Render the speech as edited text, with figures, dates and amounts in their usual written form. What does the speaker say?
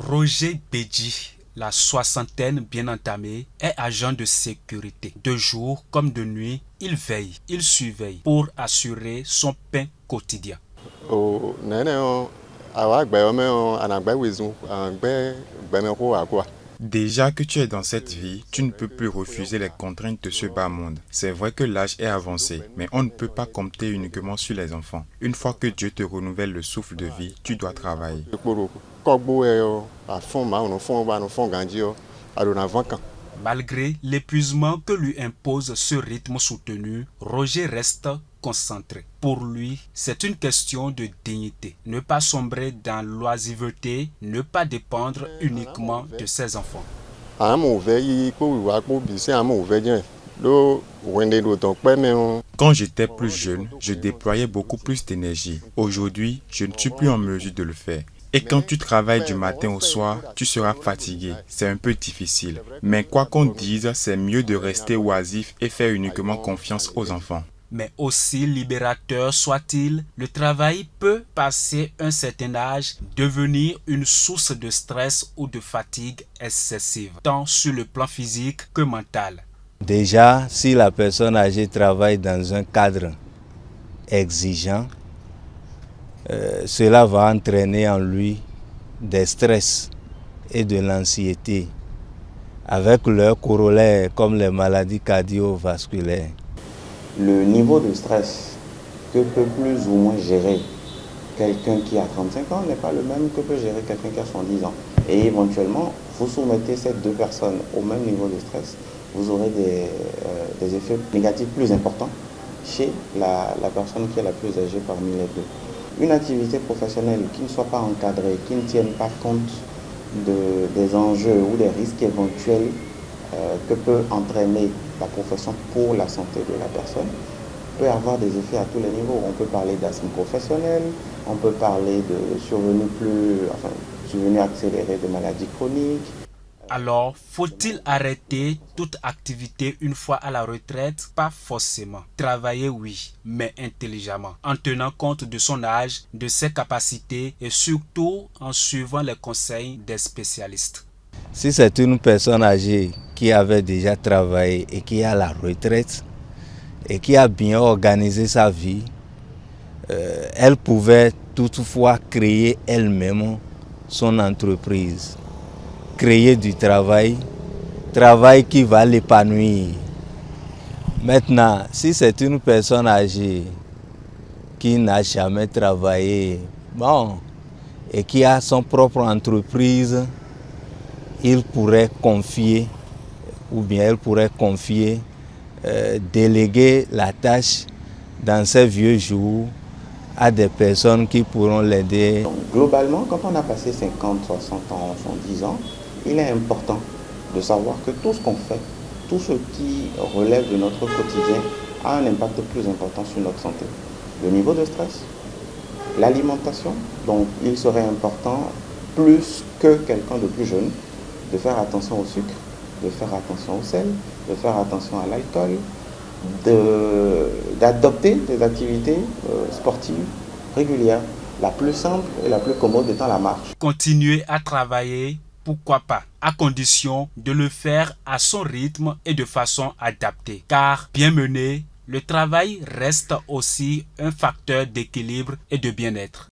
Roger Bédi, la soixantaine bien entamée, est agent de sécurité. De jour comme de nuit, il veille, il surveille pour assurer son pain quotidien. Déjà que tu es dans cette vie, tu ne peux plus refuser les contraintes de ce bas monde. C'est vrai que l'âge est avancé, mais on ne peut pas compter uniquement sur les enfants. Une fois que Dieu te renouvelle le souffle de vie, tu dois travailler. Malgré l'épuisement que lui impose ce rythme soutenu, Roger reste concentré. Pour lui, c'est une question de dignité. Ne pas sombrer dans l'oisiveté, ne pas dépendre uniquement de ses enfants. Quand j'étais plus jeune, je déployais beaucoup plus d'énergie. Aujourd'hui, je ne suis plus en mesure de le faire. Et quand tu travailles du matin au soir, tu seras fatigué. C'est un peu difficile. Mais quoi qu'on dise, c'est mieux de rester oisif et faire uniquement confiance aux enfants. Mais aussi libérateur soit-il, le travail peut, passer un certain âge, devenir une source de stress ou de fatigue excessive, tant sur le plan physique que mental. Déjà, si la personne âgée travaille dans un cadre exigeant, cela va entraîner en lui des stress et de l'anxiété, avec leurs corollaires comme les maladies cardiovasculaires. Le niveau de stress que peut plus ou moins gérer quelqu'un qui a 35 ans n'est pas le même que peut gérer quelqu'un qui a 70 ans. Et éventuellement, vous soumettez ces deux personnes au même niveau de stress, vous aurez des effets négatifs plus importants chez la personne qui est la plus âgée parmi les deux. Une activité professionnelle qui ne soit pas encadrée, qui ne tienne pas compte des enjeux ou des risques éventuels que peut entraîner la profession pour la santé de la personne, peut avoir des effets à tous les niveaux. On peut parler d'asthme professionnel, on peut parler de survenue accélérée de maladies chroniques. Alors, faut-il arrêter toute activité une fois à la retraite? Pas forcément. Travailler, oui, mais intelligemment, en tenant compte de son âge, de ses capacités et surtout en suivant les conseils des spécialistes. Si c'est une personne âgée qui avait déjà travaillé et qui est à la retraite et qui a bien organisé sa vie, elle pouvait toutefois créer elle-même son entreprise. Créer du travail qui va l'épanouir. Maintenant, si c'est une personne âgée qui n'a jamais travaillé, et qui a son propre entreprise, il pourrait confier, ou bien elle pourrait confier, déléguer la tâche dans ses vieux jours à des personnes qui pourront l'aider. Globalement, quand on a passé 50, 60 ans, 70 ans, il est important de savoir que tout ce qu'on fait, tout ce qui relève de notre quotidien a un impact plus important sur notre santé. Le niveau de stress, l'alimentation, donc il serait important, plus que quelqu'un de plus jeune, de faire attention au sucre, de faire attention au sel, de faire attention à l'alcool, d'adopter des activités sportives régulières. La plus simple et la plus commode étant la marche. Continuer à travailler, pourquoi pas, à condition de le faire à son rythme et de façon adaptée. Car bien mené, le travail reste aussi un facteur d'équilibre et de bien-être.